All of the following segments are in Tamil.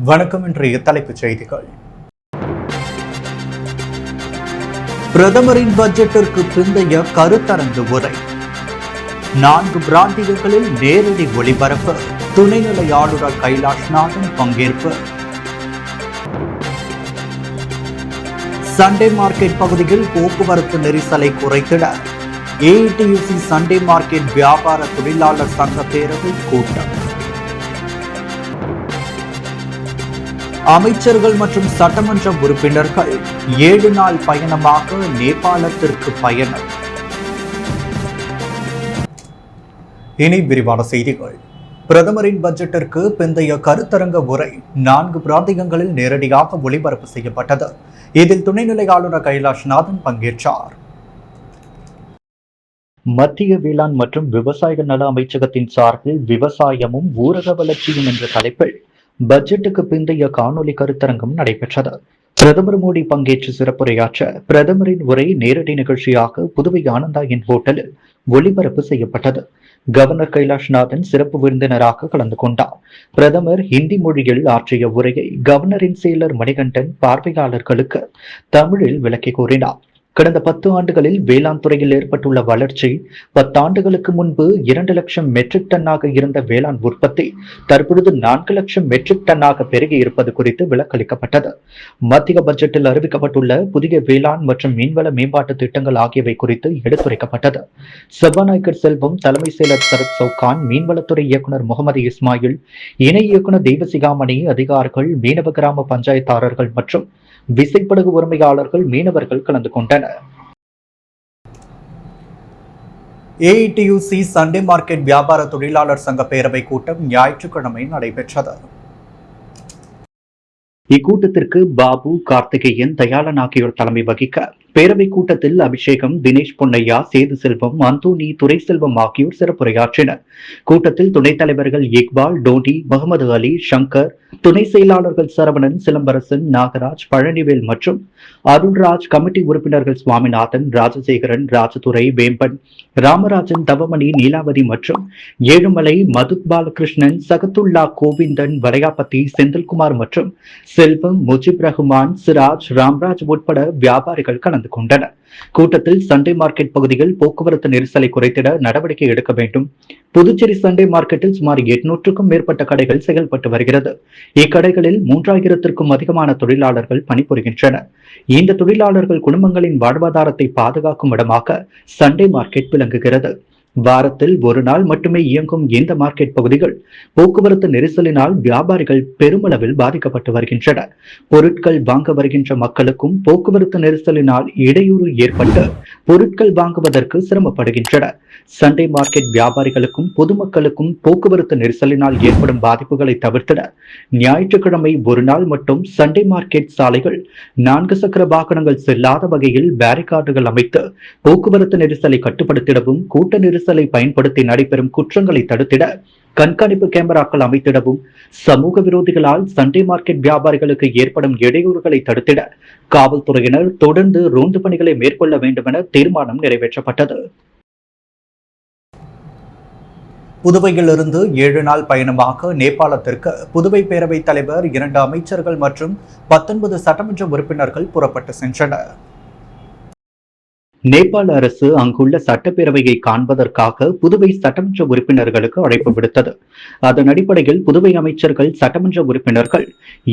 வணக்கம். இன்றைய தலைப்புச் செய்திகள். பிரதமரின் பட்ஜெட்டிற்கு பிந்தைய கருத்தரங்கு உரை. 4 பிராந்தியங்களில் நேரடி ஒளிபரப்பு. துணைநிலை ஆளுநர் கைலாஷ்நாதன் பங்கேற்பு. சண்டே மார்க்கெட் பகுதியில் போக்குவரத்து நெரிசலை குறைத்திட ஏஐடியூசி சண்டே மார்க்கெட் வியாபார தொழிலாளர் சங்க பேரவை கூட்டம். அமைச்சர்கள் மற்றும் சட்டமன்ற உறுப்பினர்கள் 7 நாள் பயணமாக நேபாளத்திற்கு பயணம். இனி விரிவான செய்திகள். பிரதமரின் பட்ஜெட்டிற்கு பிந்தைய கருத்தரங்க உரை 4 பிராந்தியங்களில் நேரடியாக ஒளிபரப்பு செய்யப்பட்டது. இதில் துணைநிலை ஆளுநர் கைலாஷ்நாதன் பங்கேற்றார். மத்திய வேளாண் மற்றும் விவசாய நல அமைச்சகத்தின் சார்பில் விவசாயமும் ஊரக வளர்ச்சியும் என்ற தலைப்பில் பட்ஜெட்டுக்கு பிந்தைய காணொலி கருத்தரங்கம் நடைபெற்றது. பிரதமர் மோடி பங்கேற்று சிறப்புரையாற்ற பிரதமரின் உரை நேரடி நிகழ்ச்சியாக புதுவை ஆனந்தா என் ஹோட்டலில் ஒளிபரப்பு செய்யப்பட்டது. கவர்னர் கைலாஷ்நாதன் சிறப்பு விருந்தினராக கலந்து கொண்டார். பிரதமர் ஹிந்தி மொழியில் ஆற்றிய உரையை கவர்னரின் செயலர் மணிகண்டன் பார்வையாளர்களுக்கு தமிழில் விளக்கி கூறினார். கடந்த 10 ஆண்டுகளில் வேளாண் துறையில் ஏற்பட்டுள்ள வளர்ச்சி, 10 ஆண்டுகளுக்கு முன்பு 2 லட்சம் மெட்ரிக் டன்னாக இருந்த வேளாண் உற்பத்தி தற்பொழுது 4 லட்சம் மெட்ரிக் டன்னாக பெருகி இருப்பது குறித்து விளக்களிக்கப்பட்டது. மத்திய பட்ஜெட்டில் அறிவிக்கப்பட்டுள்ள புதிய வேளாண் மற்றும் மீன்வள மேம்பாட்டு திட்டங்கள் ஆகியவை குறித்து எடுத்துரைக்கப்பட்டது. சபாநாயகர் செல்வம், தலைமை செயலர் சரத் சவுகான், மீன்வளத்துறை இயக்குநர் முகமது இஸ்மாயில், இணை இயக்குநர் தெய்வசிகாமணி, அதிகாரிகள், மீனவ கிராம பஞ்சாயத்தாளர்கள் மற்றும் விசைப்படகு உரிமையாளர்கள், மீனவர்கள் கலந்து கொண்டனர். ஏஐடியூசி சண்டே மார்க்கெட் வியாபார தொழிலாளர் சங்க பேரவை கூட்டம் ஞாயிற்றுக்கிழமை நடைபெற்றது. இக்கூட்டத்திற்கு பாபு, கார்த்திகேயன், தயாளன் ஆகியோர் தலைமை வகிக்க பேரவை கூட்டத்தில் அபிஷேகம், தினேஷ் பொன்னையா, சேது செல்வம், அந்தோனி, துரை செல்வம் ஆகியோர் சிறப்புரையாற்றினர். கூட்டத்தில் துணைத் தலைவர்கள் இக்பால், டோடி, முகமது அலி, சங்கர், துணை செயலாளர்கள் சரவணன், சிலம்பரசன், நாகராஜ், பழனிவேல் மற்றும் அருள்ராஜ், கமிட்டி உறுப்பினர்கள் சுவாமிநாதன், ராஜசேகரன், ராஜதுரை, வேம்பன், ராமராஜன், தவமணி, நீலாவதி மற்றும் ஏழுமலை, மதுக் பாலகிருஷ்ணன், சகத்துல்லா, கோவிந்தன், வலையாபதி, செந்தில்குமார் மற்றும் செல்வம், முஜிப் ரஹ்மான், சிராஜ், ராம்ராஜ் உட்பட வியாபாரிகள் கலந்து கொண்டனர். கூட்டத்தில் சண்டே மார்க்கெட் பகுதியில் போக்குவரத்து நெரிசலை குறைத்திட நடவடிக்கை எடுக்க வேண்டும். புதுச்சேரி சண்டே மார்க்கெட்டில் சுமார் 800க்கும் மேற்பட்ட கடைகள் செயல்பட்டு வருகிறது. இக்கடைகளில் 3000த்திற்கும் அதிகமான தொழிலாளர்கள் பணிபுரிகின்றனர். இந்த தொழிலாளர்கள் குடும்பங்களின் வாழ்வாதாரத்தை பாதுகாக்கும் இடமாக சண்டே மார்க்கெட் விளங்குகிறது. வாரத்தில் 1 நாள் மட்டுமே இயங்கும் இந்த மார்க்கெட் பகுதிகள் போக்குவரத்து நெரிசலினால் வியாபாரிகள் பெருமளவில் பாதிக்கப்பட்டு வருகின்றனர். பொருட்கள் வாங்க வருகின்ற மக்களுக்கும் போக்குவரத்து நெரிசலினால் இடையூறு ஏற்பட்டு பொருட்கள் வாங்குவதற்கு சிரமப்படுகின்றனர். சண்டே மார்க்கெட் வியாபாரிகளுக்கும் பொதுமக்களுக்கும் போக்குவரத்து நெரிசலினால் ஏற்படும் பாதிப்புகளை தவிர்த்திட ஞாயிற்றுக்கிழமை 1 நாள் மட்டும் சண்டே மார்க்கெட் சாலைகள் 4 சக்கர வாகனங்கள் செல்லாத வகையில் பேரிகார்டுகள் அமைத்து போக்குவரத்து நெரிசலை கட்டுப்படுத்திடவும், கூட்ட நெரிசலை பயன்படுத்தி நடைபெறும் குற்றங்களை தடுத்திட கண்காணிப்பு கேமராக்கள் அமைத்திடவும், சமூக விரோதிகளால் சண்டே மார்க்கெட் வியாபாரிகளுக்கு ஏற்படும் இடையூறுகளை தடுத்திட காவல்துறையினர் தொடர்ந்து ரோந்து பணிகளை மேற்கொள்ள வேண்டும் என தீர்மானம் நிறைவேற்றப்பட்டது. புதுவையிலிருந்து 7 நாள் பயணமாக நேபாளத்திற்கு புதுவை பேரவைத் தலைவர், 2 அமைச்சர்கள் மற்றும் 19 சட்டமன்ற உறுப்பினர்கள் புறப்பட்டு சென்றனர். நேபாள அரசு அங்குள்ள சட்டப்பேரவையை காண்பதற்காக புதுவை சட்டமன்ற உறுப்பினர்களுக்கு அழைப்பு விடுத்தது. அதன் அடிப்படையில் புதுவை அமைச்சர்கள், சட்டமன்ற உறுப்பினர்கள்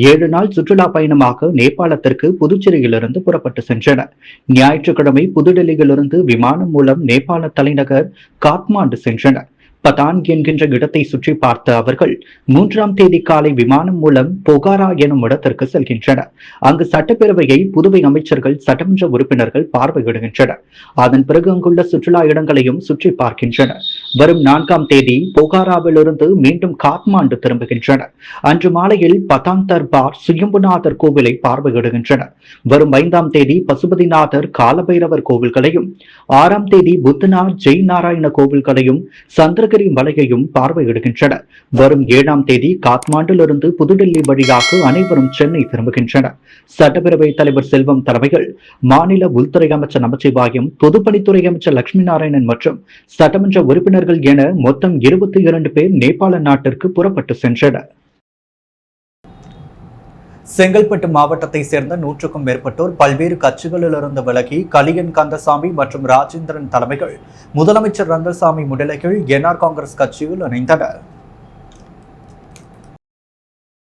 7 நாள் சுற்றுலா பயணமாக நேபாளத்திற்கு புதுச்சேரியிலிருந்து புறப்பட்டு சென்றனர். ஞாயிற்றுக்கிழமை புதுடெல்லியிலிருந்து விமானம் மூலம் நேபாள தலைநகர் காத்மாண்டு சென்றனர். பதான் என்கின்ற இடத்தை சுற்றி பார்த்த அவர்கள் 3ஆம் தேதி காலை விமானம் மூலம் பொகாரா எனும் இடத்திற்கு செல்கின்றனர். அங்கு சட்டப்பேரவையை புதுவை அமைச்சர்கள், சட்டமன்ற உறுப்பினர்கள் பார்வையிடுகின்றனர். அதன் பிறகு அங்குள்ள சுற்றுலா இடங்களையும் சுற்றி பார்க்கின்றனர். வரும் 4ஆம் தேதி பொகாராவிலிருந்து மீண்டும் காத்மாண்டு திரும்புகின்றனர். அன்று மாலையில் பதான் தர்பார் சுயம்புநாதர் கோவிலை பார்வையிடுகின்றனர். வரும் 5ஆம் தேதி பசுபதிநாதர், காலபைரவர் கோவில்களையும், 6ஆம் தேதி புத்தநாத், ஜெய் நாராயண கோவில்களையும், சந்திர மலையையும் பார்வையிடுகின்றனர். வரும் 7ஆம் தேதி காத்மாண்டிலிருந்து புதுடெல்லி வழியாக அனைவரும் சென்னை திரும்புகின்றனர். சட்டப்பேரவைத் தலைவர் செல்வம் தலைமையில் மாநில உள்துறை அமைச்சர் நமச்சிவாயம், பொதுப்பணித்துறை அமைச்சர் லட்சுமி நாராயணன் மற்றும் சட்டமன்ற உறுப்பினர்கள் என மொத்தம் 22 பேர் நேபாள நாட்டிற்கு புறப்பட்டு சென்றனர். செங்கல்பட்டு மாவட்டத்தை சேர்ந்த 100க்கும் மேற்பட்டோர் பல்வேறு கட்சிகளிலிருந்து விலகி கலியன் கந்தசாமி மற்றும் ராஜேந்திரன் தலைமைகள் முதலமைச்சர் ரங்கசாமி முன்னிலையில் என்ஆர் காங்கிரஸ் கட்சியில் இணைந்தனர்.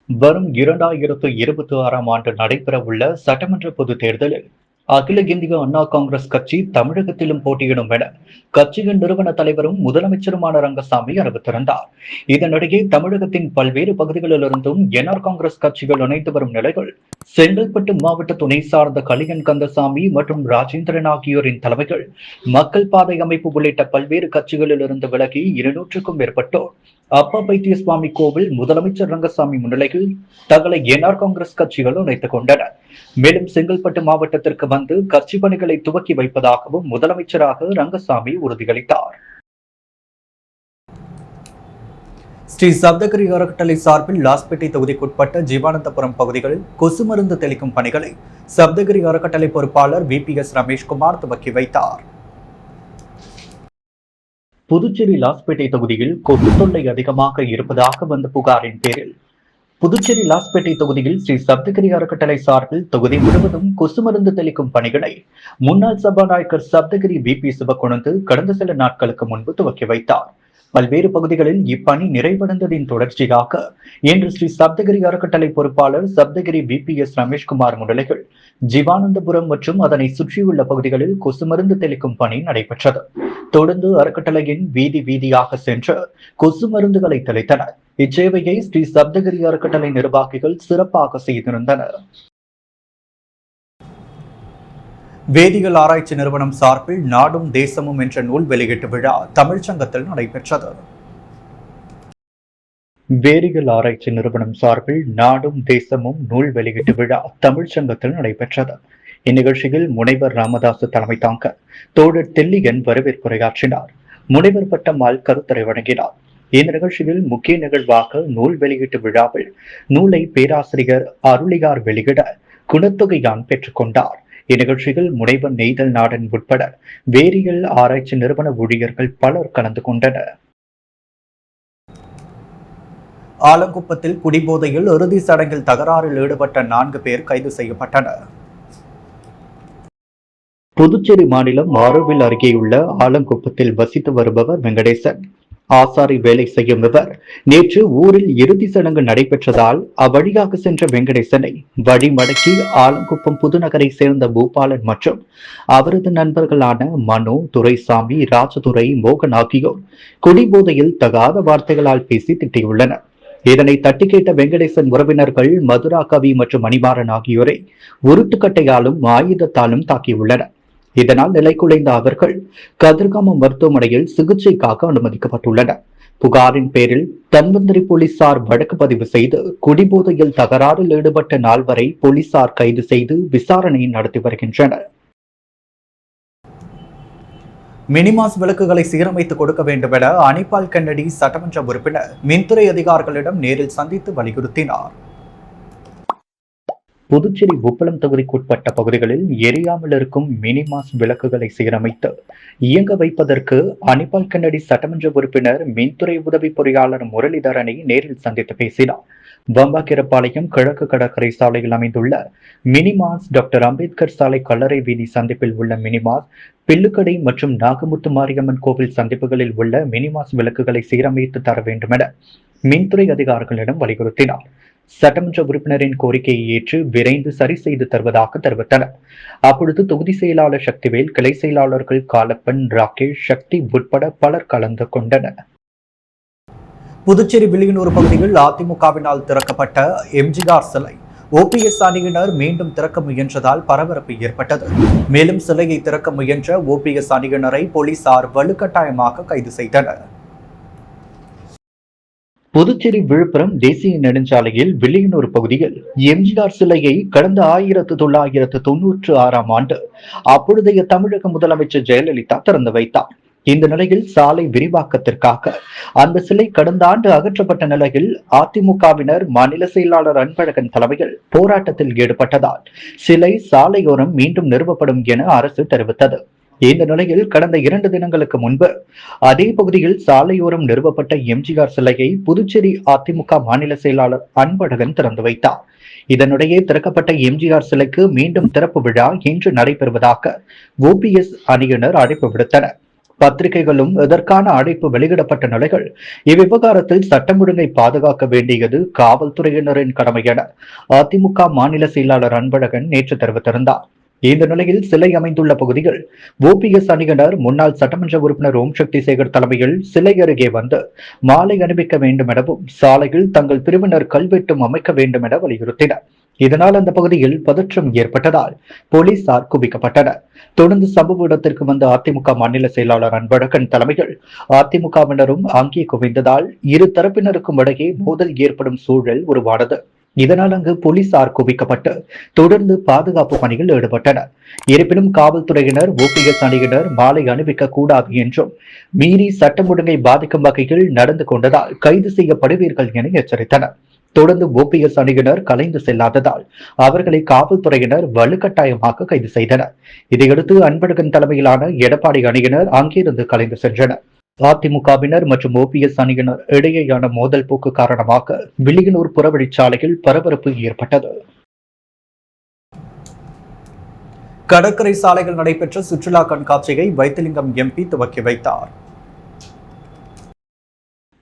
வரும் 2026ஆம் ஆண்டு நடைபெறவுள்ள சட்டமன்ற பொதுத் தேர்தலில் அகில இந்திய அண்ணா காங்கிரஸ் கட்சி தமிழகத்திலும் போட்டியிடும் என கட்சியின் நிறுவன தலைவரும் முதலமைச்சருமான ரங்கசாமி அறிவித்திருந்தார். இதனிடையே தமிழகத்தின் பல்வேறு பகுதிகளிலிருந்தும் என்ஆர் காங்கிரஸ் கட்சிகள் இணைந்து வரும் நிலையில் செங்கல்பட்டு மாவட்ட துணை சார்ந்த கலியன் கந்தசாமி மற்றும் ராஜேந்திரன் ஆகியோரின் தலைமைகள் மக்கள் பாதை அமைப்பு உள்ளிட்ட பல்வேறு கட்சிகளில் இருந்து விலகி 200க்கும் மேற்பட்டோர் அப்பா பைத்திய சுவாமி கோவில் முதலமைச்சர் ரங்கசாமி முன்னிலையில் தங்களை என்ஆர் காங்கிரஸ் கட்சிகள் இணைத்துக் கொண்டனர். மேலும் செங்கல்பட்டு மாவட்டத்திற்கு வந்து கட்சி பணிகளை துவக்கி வைப்பதாகவும் முதலமைச்சராக ரங்கசாமி உறுதியளித்தார். ஸ்ரீ சப்தகிரி அறக்கட்டளை சார்பில் லாஸ்பேட்டை தொகுதிக்குட்பட்ட ஜீவானந்தபுரம் பகுதிகளில் கொசு மருந்து தெளிக்கும் பணிகளை சப்தகிரி அறக்கட்டளை பொறுப்பாளர் VPS ரமேஷ்குமார் துவக்கி வைத்தார். புதுச்சேரி லாஸ்பேட்டை தொகுதியில் கொசு தொல்லை அதிகமாக இருப்பதாக வந்த புகாரின் பேரில் புதுச்சேரி லாஸ்பேட்டை தொகுதியில் ஸ்ரீ சப்தகிரி அறக்கட்டளை சார்பில் தொகுதி முழுவதும் கொசு மருந்து தெளிக்கும் பணிகளை முன்னாள் சபாநாயகர் சப்தகிரி VP சிவக்கொழுந்து கடந்த சில நாட்களுக்கு முன்பு துவக்கி வைத்தார். பல்வேறு பகுதிகளில் இப்பணி நிறைவடைந்ததின் தொடர்ச்சியாக இன்று ஸ்ரீ சப்தகிரி அறக்கட்டளை பொறுப்பாளர் சப்தகிரி VPS ரமேஷ்குமார் முன்னிலையில் ஜீவானந்தபுரம் மற்றும் அதனை சுற்றியுள்ள பகுதிகளில் கொசு மருந்து தெளிக்கும் பணி நடைபெற்றது. தொடர்ந்து அறக்கட்டளையின் வீதி வீதியாக சென்று கொசு மருந்துகளை தெளித்தனர். இச்சேவையை ஸ்ரீ சப்தகிரி அறக்கட்டளை நிர்வாகிகள் சிறப்பாக செய்திருந்தனர். வேதியியல் ஆராய்ச்சி நிறுவனம் சார்பில் நாடும் தேசமும் என்ற நூல் வெளியீட்டு விழா தமிழ்ச்சங்கத்தில் நடைபெற்றது. வேதியியல் ஆராய்ச்சி நிறுவனம் சார்பில் நாடும் தேசமும் நூல் வெளியீட்டு விழா தமிழ்ச்சங்கத்தில் நடைபெற்றது. இந்நிகழ்ச்சியில் முனைவர் ராமதாசு தலைமை தாங்க தோழர் தெல்லியன் வரவேற்புரையாற்றினார். முனைவர் பட்டம்மாள் கருத்துரை வழங்கினார். இந்த நிகழ்ச்சியில் முக்கிய நிகழ்வாக நூல் வெளியீட்டு விழாவில் நூலை பேராசிரியர் அருளியார் வெளியிட குணத்தொகையான் பெற்றுக்கொண்டார். இந்நிகழ்ச்சியில் முனைவர் நெய்தல் நாடன் உட்பட வேதியியல் ஆராய்ச்சி நிறுவன ஊழியர்கள் பலர் கலந்து கொண்டனர். ஆலங்குப்பத்தில் குடிபோதையில் இறுதி சடங்கில் தகராறில் ஈடுபட்ட 4 பேர் கைது செய்யப்பட்டனர். புதுச்சேரி மாநிலம் ஆரோவில் அருகேயுள்ள ஆலங்குப்பத்தில் வசித்து வருபவர் வெங்கடேசன். ஆசாரி வேலை செய்யும் இவர் நேற்று ஊரில் இறுதி சடங்கு நடைபெற்றதால் அவ்வழியாக சென்ற வெங்கடேசனை வழிமடக்கி ஆலங்குப்பம் புதுநகரை சேர்ந்த பூபாலன் மற்றும் அவரது நண்பர்களான மனு, துரைசாமி, ராஜதுரை, மோகன் ஆகியோர் குடிபோதையில் தகாத வார்த்தைகளால் பேசி திட்டியுள்ளனர். இதனை தட்டி கேட்ட வெங்கடேசன் உறவினர்கள் மதுரா கவி மற்றும் மணிமாறன் ஆகியோரை உருட்டுக்கட்டையாலும் ஆயுதத்தாலும் தாக்கியுள்ளனர். இதனால் நிலை குலைந்த அவர்கள் கதிர்காமம் மருத்துவமனையில் சிகிச்சைக்காக அனுமதிக்கப்பட்டுள்ளனர். புகாரின் பேரில் தன்வந்திரி போலீசார் வழக்கு பதிவு செய்து குடிபோதையில் தகராறில் ஈடுபட்ட 4 வரை போலீசார் கைது செய்து விசாரணை நடத்தி வருகின்றனர். மினிமாஸ் விளக்குகளை சீரமைத்து கொடுக்க வேண்டும் என அனிபால் கென்னடி சட்டமன்ற உறுப்பினர் மின்துறை அதிகாரிகளிடம் நேரில் சந்தித்து வலியுறுத்தினார். புதுச்சேரி உப்பளம் தொகுதிக்குட்பட்ட பகுதிகளில் எரியாமல் இருக்கும் மினிமாஸ் விளக்குகளை சீரமைத்து இயங்க வைப்பதற்கு அனிபால் கென்னடி சட்டமன்ற உறுப்பினர் மின்துறை உதவி பொறியாளர் முரளிதரனை நேரில் சந்தித்து பேசினார். வம்பாக்கிரப்பாளையம் கிழக்கு கடற்கரை சாலையில் அமைந்துள்ள மினிமாஸ் டாக்டர் அம்பேத்கர் சாலை கல்லறை வீதி சந்திப்பில் உள்ள மினிமாஸ், பில்லுக்கடை மற்றும் நாகமுத்து மாரியம்மன் கோவில் சந்திப்புகளில் உள்ள மினிமாஸ் விளக்குகளை சீரமைத்து தர வேண்டும் என மின்துறை அதிகாரிகளிடம் வலியுறுத்தினார். சட்டமன்ற உறுப்பினரின் கோரிக்கையை ஏற்று விரைந்து சரி செய்து தருவதாக தெரிவித்தனர். அப்பொழுது தொகுதி செயலாளர் சக்திவேல், கிளை செயலாளர்கள் காலப்பன், ராகேஷ், சக்தி உட்பட பலர் கலந்து கொண்டனர். புதுச்சேரி வில்லியனூர் பகுதியில் அதிமுகவினால் திறக்கப்பட்ட எம்ஜிஆர் சிலை OPS அணியினர் மீண்டும் திறக்க முயன்றதால் பரபரப்பு ஏற்பட்டது. மேலும் சிலையை திறக்க முயன்ற OPS அணியினரை போலீசார் வலுக்கட்டாயமாக கைது செய்தனர். புதுச்சேரி விழுப்புரம் தேசிய நெடுஞ்சாலையில் வில்லியனூர் பகுதியில் எம்ஜிஆர் சிலையை கடந்த 1996ஆம் ஆண்டு அப்பொழுதைய தமிழக முதலமைச்சர் ஜெயலலிதா திறந்து வைத்தார். இந்த நிலையில் சாலை விரிவாக்கத்திற்காக அந்த சிலை கடந்த ஆண்டு அகற்றப்பட்ட நிலையில் அதிமுகவினர் மாநில செயலாளர் அன்பழகன் தலைமையில் போராட்டத்தில் ஈடுபட்டதால் சிலை சாலையோரம் மீண்டும் நிறுவப்படும் என அரசு தெரிவித்தது. இந்த நிலையில் கடந்த 2 தினங்களுக்கு முன்பு அதே பகுதியில் சாலையோரம் நிறுவப்பட்ட எம்ஜிஆர் சிலையை புதுச்சேரி அதிமுக மாநில செயலாளர் அன்பழகன் திறந்து வைத்தார். இதனிடையே திறக்கப்பட்ட எம்ஜிஆர் சிலைக்கு மீண்டும் திறப்பு விழா இன்று நடைபெறுவதாக ஓபிஎஸ் அணியினர் அழைப்பு விடுத்தனர். பத்திரிகைகளும் இதற்கான அழைப்பு வெளியிடப்பட்ட நிலையில் இவ்விவகாரத்தில் சட்டம் ஒழுங்கை பாதுகாக்க வேண்டியது காவல்துறையினரின் கடமை என அதிமுக மாநில செயலாளர் அன்பழகன் நேற்று தெரிவித்திருந்தார். இந்த நிலையில் சிலை அமைந்துள்ள பகுதியில் ஓபிஎஸ் அணியினர் முன்னாள் சட்டமன்ற உறுப்பினர் ஓம் சக்தி சேகர் தலைமையில் சிலை அருகே வந்து மாலை அணிவிக்க வேண்டும் எனவும் சாலையில் தங்கள் பிரிவினர் கல்வெட்டும் அமைக்க வேண்டும் என வலியுறுத்தினர். இதனால் அந்த பகுதியில் பதற்றம் ஏற்பட்டதால் போலீசார் குவிக்கப்பட்டனர். தொடர்ந்து சம்பவ இடத்திற்கு வந்த அதிமுக மாநில செயலாளர் அன்பழகன் தலைமையில் அதிமுகவினரும் அங்கே குவிந்ததால் இரு தரப்பினருக்கும் இடையே மோதல் ஏற்படும் சூழல் உருவானது. இதனால் அங்கு போலீசார் குவிக்கப்பட்டு தொடர்ந்து பாதுகாப்பு பணியில் ஈடுபட்டனர். இருப்பினும் காவல்துறையினர் ஓபிஎஸ் அணியினர் மாலை அணிவிக்க கூடாது என்றும் மீறி சட்டம் ஒழுங்கை பாதிக்கும் வகையில் நடந்து கொண்டதால் கைது செய்யப்படுவீர்கள் என எச்சரித்தனர். தொடர்ந்து ஓபிஎஸ் அணியினர் கலைந்து செல்லாததால் அவர்களை காவல்துறையினர் வலுக்கட்டாயமாக கைது செய்தனர். இதையடுத்து அன்பழகன் தலைமையிலான எடப்பாடி அணியினர் அங்கிருந்து கலைந்து சென்றனர். அதிமுகவினர் மற்றும் ஓபிஎஸ் அணியினர் இடையேயான மோதல் போக்கு காரணமாக வில்லியனூர் புறவழிச்சாலையில் பரபரப்பு ஏற்பட்டது. கடற்கரை சாலையில் நடைபெற்ற சுற்றுலா கண்காட்சியை வைத்திலிங்கம் எம்பி துவக்கி வைத்தார்.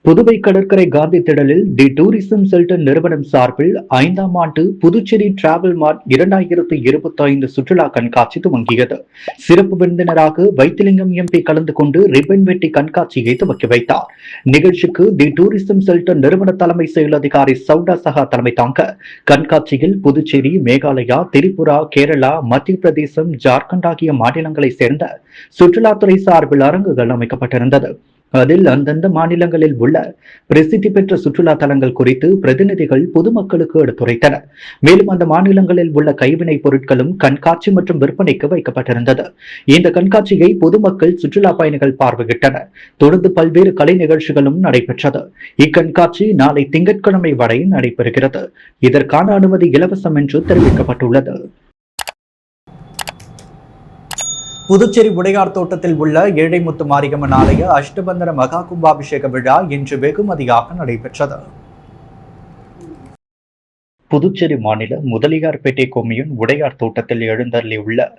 புதுவை கடற்கரை காந்தி திடலில் தி டூரிசம் செல்டர் நிறுவனம் சார்பில் 5ஆம் ஆண்டு புதுச்சேரி டிராவல் மார்ட் 2025 சுற்றுலா கண்காட்சி துவங்கியது. சிறப்பு விருந்தினராக வைத்திலிங்கம் எம்பி கலந்து கொண்டு ரிப்பன் வெட்டி கண்காட்சியை துவக்கி வைத்தார். நிகழ்ச்சிக்கு தி டூரிசம் செல்டர் நிறுவன தலைமை செயல் அதிகாரி சவுடா சஹா தலைமை தாங்க கண்காட்சியில் புதுச்சேரி, மேகாலயா, திரிபுரா, கேரளா, மத்திய பிரதேசம், ஜார்க்கண்ட் ஆகிய மாநிலங்களைச் சேர்ந்த சுற்றுலாத்துறை சார்பில் அரங்குகள் அமைக்கப்பட்டிருந்தது. அதில் அந்தந்த மாநிலங்களில் உள்ள பிரசித்தி பெற்ற சுற்றுலா தலங்கள் குறித்து பிரதிநிதிகள் பொதுமக்களுக்கு எடுத்துரைத்தனர். மேலும் அந்த மாநிலங்களில் உள்ள கைவினைப் பொருட்களும் கண்காட்சி மற்றும் விற்பனைக்கு வைக்கப்பட்டிருந்தது. இந்த கண்காட்சியை பொதுமக்கள், சுற்றுலா பயணிகள் பார்வையிட்டனர். தொடர்ந்து பல்வேறு கலை நிகழ்ச்சிகளும் நடைபெற்றது. இக்கண்காட்சி நாளை திங்கட்கிழமை வரை நடைபெறுகிறது. இதற்கான அனுமதி இலவசம் என்று தெரிவிக்கப்பட்டுள்ளது. புதுச்சேரி உடையார் தோட்டத்தில் உள்ள ஏழைமுத்து மாரியம்மன் ஆலய அஷ்டபந்தன மகா கும்பாபிஷேக விழா இன்று வெகுமதியாக நடைபெற்றது. புதுச்சேரி மாநில முதலியார்பேட்டை கொம்யூன் உடையார் தோட்டத்தில் எழுந்தருளியுள்ள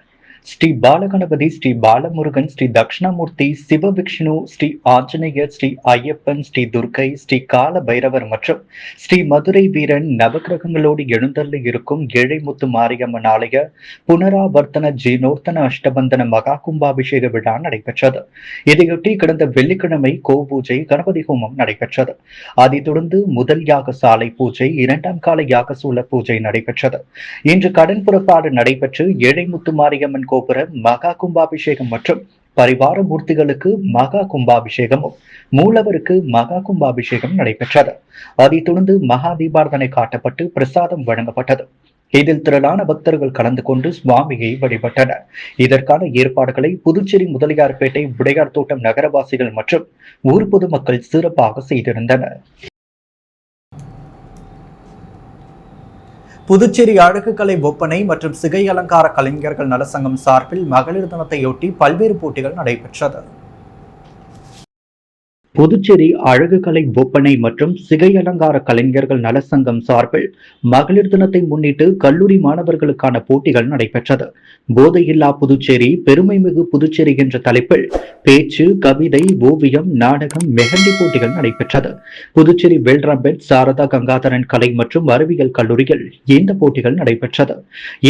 ஸ்ரீ பாலகணபதி, ஸ்ரீ பாலமுருகன், ஸ்ரீ தட்சிணாமூர்த்தி, சிவவிஷ்ணு, ஸ்ரீ ஆஞ்சநேயர், ஸ்ரீ ஐயப்பன், ஸ்ரீ துர்க்கை, ஸ்ரீ கால பைரவர் மற்றும் ஸ்ரீ மதுரை வீரன் நவகிரகங்களோடு எழுந்தருளி இருக்கும் ஏழைமுத்து மாரியம்மன் ஆலய புனராவர்த்தன ஜீனோர்த்தன அஷ்டபந்தன மகா கும்பாபிஷேக விழா நடைபெற்றது. இதையொட்டி கடந்த வெள்ளிக்கிழமை கோபூஜை, கணபதி ஹோமம் நடைபெற்றது. அதைத் தொடர்ந்து முதல் யாக சாலை பூஜை, 2ஆம் கால யாக சூல பூஜை நடைபெற்றது. இன்று கடன் புறப்பாடு நடைபெற்று ஏழைமுத்து மாரியம்மன் கோபுர மகா கும்பாபிஷேகம் மற்றும் பரிவார மூர்த்திகளுக்கு மகா கும்பாபிஷேகமும் மூலவருக்கு மகா கும்பாபிஷேகம் நடைபெற்றது. அதைத் தொடர்ந்து மகா தீபார்த்தனை காட்டப்பட்டு பிரசாதம் வழங்கப்பட்டது. இதில் திரளான பக்தர்கள் கலந்து கொண்டு சுவாமியை வழிபட்டனர். இதற்கான ஏற்பாடுகளை புதுச்சேரி முதலியார்பேட்டை உடையார் தோட்டம் நகரவாசிகள் மற்றும் ஊர் பொதுமக்கள் சிறப்பாக செய்திருந்தனர். புதுச்சேரி அழகுக்கலை ஒப்பனை மற்றும் சிகை அலங்கார கலைஞர்கள் நலசங்கம் சார்பில் மகளிர் தினத்தையொட்டி பல்வேறு போட்டிகள் நடைபெற்றது. புதுச்சேரி அழகுக்கலை ஒப்பனை மற்றும் சிகை அலங்கார கலைஞர்கள் நலசங்கம் சார்பில் மகளிர் தினத்தை முன்னிட்டு கல்லூரி மாணவர்களுக்கான போட்டிகள் நடைபெற்றது. போதையில்லா புதுச்சேரி, பெருமைமிகு புதுச்சேரி என்ற தலைப்பில் பேச்சு, கவிதை, ஓவியம், நாடகம், மெஹந்தி போட்டிகள் நடைபெற்றது. புதுச்சேரி வெல்ராம்பெட் சாரதா கங்காதரன் கலை மற்றும் அறிவியல் கல்லூரியில் இந்த போட்டிகள் நடைபெற்றது.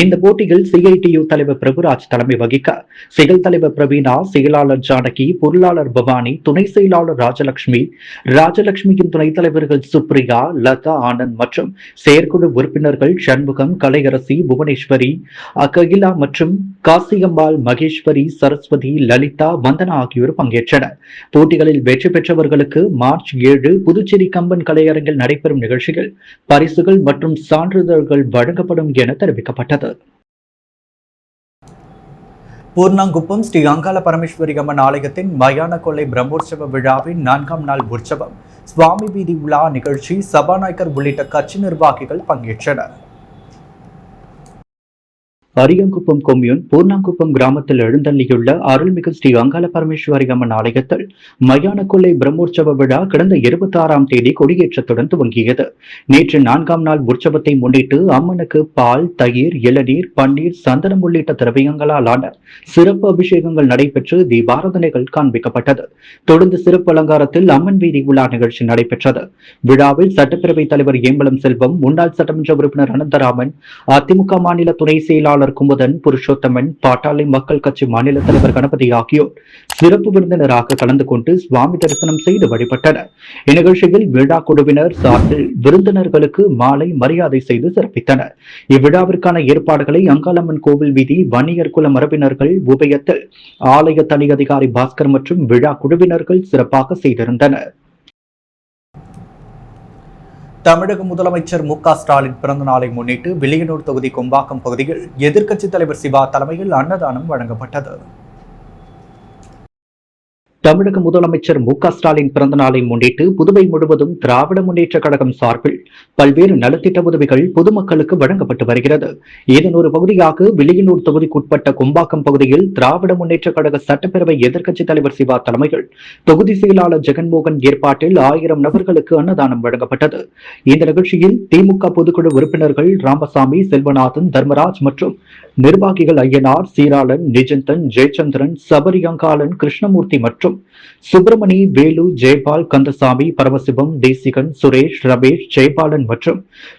இந்த போட்டியில் சிஐடியு தலைவர் பிரபுராஜ் தலைமை வகிக்க செயல் தலைவர் பிரவீனா, செயலாளர் ஜானகி, பொருளாளர் பவானி, துணை செயலாளர் ராஜலட்சுமியின் துணைத் தலைவர்கள் சுப்ரியா, லதா ஆனந்த் மற்றும் செயற்குழு உறுப்பினர்கள் சண்முகம், கலையரசி, புவனேஸ்வரி, அககிலா மற்றும் காசியம்பாள், மகேஸ்வரி, சரஸ்வதி, லலிதா, வந்தனா ஆகியோர் பங்கேற்றனர். போட்டிகளில் வெற்றி பெற்றவர்களுக்கு மார்ச் 7 புதுச்சேரி கம்பன் கலையரங்கில் நடைபெறும் நிகழ்ச்சியில் பரிசுகள் மற்றும் சான்றிதழ்கள் வழங்கப்படும் என தெரிவிக்கப்பட்டது. பூர்ணாங்குப்பம் ஸ்ரீ அங்காள பரமேஸ்வரி அம்மன் ஆலயத்தின் மயான கொள்ளை பிரம்மோற்சவ விழாவின் 4ஆம் நாள் உற்சவம், சுவாமி வீதி உலா நிகழ்ச்சி, சபாநாயகர் உள்ளிட்ட கட்சி நிர்வாகிகள் பங்கேற்றனர். அரியங்குப்பம் கொம்யூன் பூர்ணாங்குப்பம் கிராமத்தில் எழுந்தள்ளியுள்ள அருள்மிகு ஸ்ரீ அங்காள பரமேஸ்வரி அம்மன் ஆலயத்தில் மயான கொள்ளை பிரம்மோற்சவ விழா கடந்த 26ஆம் தேதி கொடியேற்றத்துடன் துவங்கியது. நேற்று 4ஆம் நாள் உற்சவத்தை முன்னிட்டு அம்மனுக்கு பால், தயிர், இளநீர், பன்னீர், சந்தனம் உள்ளிட்ட திரவியங்களால் ஆன சிறப்பு அபிஷேகங்கள் நடைபெற்று தீபாராதனைகள் காண்பிக்கப்பட்டது. தொடர்ந்து சிறப்பு அலங்காரத்தில் அம்மன் வீதி உலா நிகழ்ச்சி நடைபெற்றது. விழாவில் சட்டப்பேரவைத் தலைவர் ஏம்பலம் செல்வம், முன்னாள் சட்டமன்ற உறுப்பினர் அனந்தராமன், அதிமுக மாநில துணை செயலாளர் குமுதன், புருஷோத்தமன், பாட்டாளி மக்கள் கட்சி மாநில தலைவர் கணபதி ஆகியோர் சிறப்பு விருந்தினராக கலந்து கொண்டு சுவாமி தரிசனம் செய்து வழிபட்டனர். இந்நிகழ்ச்சியில் விழா குழுவினர் சார்பில் விருந்தினர்களுக்கு மாலை மரியாதை செய்து சிறப்பித்தனர். இவ்விழாவிற்கான ஏற்பாடுகளை அங்காளம்மன் கோவில் வீதி வன்னியர் குல மரபினர்கள் உபயத்தில் ஆலய தனி அதிகாரி பாஸ்கர் மற்றும் விழா குழுவினர்கள் சிறப்பாக செய்திருந்தனர். தமிழக முதலமைச்சர் மு.க.ஸ்டாலின் பிறந்த நாளை முன்னிட்டு வில்லியனூர் தொகுதி கொம்பாக்கம் பகுதியில் எதிர்க்கட்சித் தலைவர் சிவா தலைமையில் அன்னதானம் வழங்கப்பட்டது. தமிழக முதலமைச்சர் மு.க.ஸ்டாலின் பிறந்த நாளை முன்னிட்டு புதுவை முழுவதும் திராவிட முன்னேற்ற கழகம் சார்பில் பல்வேறு நலத்திட்ட உதவிகள் பொதுமக்களுக்கு வழங்கப்பட்டு வருகிறது. இதன் ஒரு பகுதியாக வில்லியனூர் தொகுதிக்குட்பட்ட கொம்பாக்கம் பகுதியில் திராவிட முன்னேற்ற கழக சட்டப்பேரவை எதிர்க்கட்சித் தலைவர் சிவா தலைமையில் தொகுதி செயலாளர் ஜெகன்மோகன் ஏற்பாட்டில் 1000 நபர்களுக்கு அன்னதானம் வழங்கப்பட்டது. இந்த நிகழ்ச்சியில் திமுக பொதுக்குழு உறுப்பினர்கள் ராமசாமி, செல்வநாதன், தர்மராஜ் மற்றும் நிர்வாகிகள் ஐயனார், சீராளன், நிஜந்தன், ஜெயச்சந்திரன், சபரியங்காளன், கிருஷ்ணமூர்த்தி மற்றும் சுப்பிரமணி, வேலு, ஜெயபால், கந்தசாமி, பரமசிவம், தேசிகன், சுரேஷ், ரமேஷ், ஜெயபாலன் மற்றும்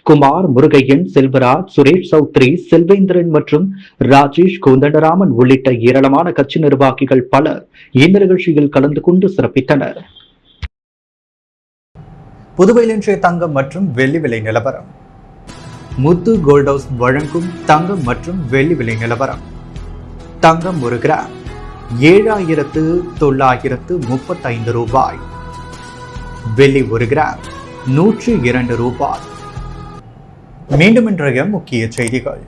குமார், முருகையன், செல்வராஜ், சுரேஷ் சௌத்ரி, செல்வேந்திரன் மற்றும் ராஜேஷ், கோந்தண்டராமன் உள்ளிட்ட ஏராளமான கட்சி நிர்வாகிகள் பலர் இந்த நிகழ்ச்சியில் கலந்து கொண்டு சிறப்பித்தனர். புதுவையில் இன்றைய தங்கம் மற்றும் வெள்ளி விலை நிலவரம். முத்து கோல்ட் ஹவுஸ் வழங்கும் தங்கம் மற்றும் வெள்ளி விலை நிலவரம். தங்கம் 1 கிராம் 7,935 ரூபாய். வெள்ளி 1 கிராம் 102 ரூபாய். மீண்டும் இன்றைய முக்கிய செய்திகள்.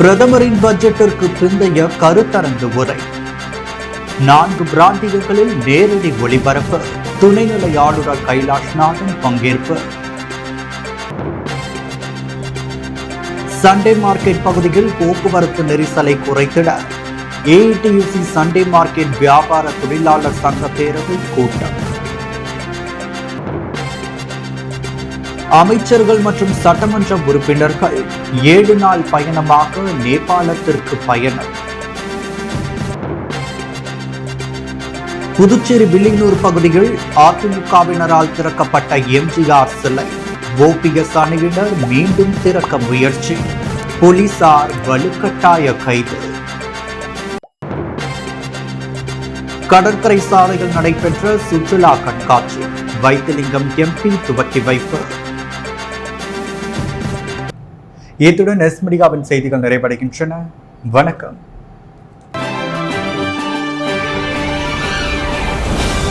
பிரதமரின் பட்ஜெட்டிற்கு பிந்தைய கருத்தரங்கு உரை. 4 பிராந்தியங்களில் நேரடி ஒளிபரப்பு. துணைநிலை ஆளுநர் கைலாஷ்நாதன் பங்கேற்பு. சண்டே மார்க்கெட் பகுதியில் போக்குவரத்து நெரிசலை குறைத்திட ஏஐடியூசி சண்டே மார்க்கெட் வியாபார தொழிலாளர் சங்க பேரவை கூட்டம். அமைச்சர்கள் மற்றும் சட்டமன்ற உறுப்பினர்கள் 7 நாள் பயணமாக நேபாளத்திற்கு பயணம். புதுச்சேரி வில்லியனூர் பகுதியில் அதிமுகவினரால் திறக்கப்பட்ட எம்ஜிஆர் சிலை ஓபிஎஸ் அணியினர் மீண்டும் திறக்க முயற்சி. போலீசார் வலுக்கட்டாய கைது. கடற்கரை சாலையில் நடைபெற்ற சுற்றுலா கண்காட்சி. வைத்திலிங்கம் எம்பி துவக்கி வைப்பு. இத்துடன் எஸ் மீடியாவின் செய்திகள் நிறைவடைகின்றன. வணக்கம்.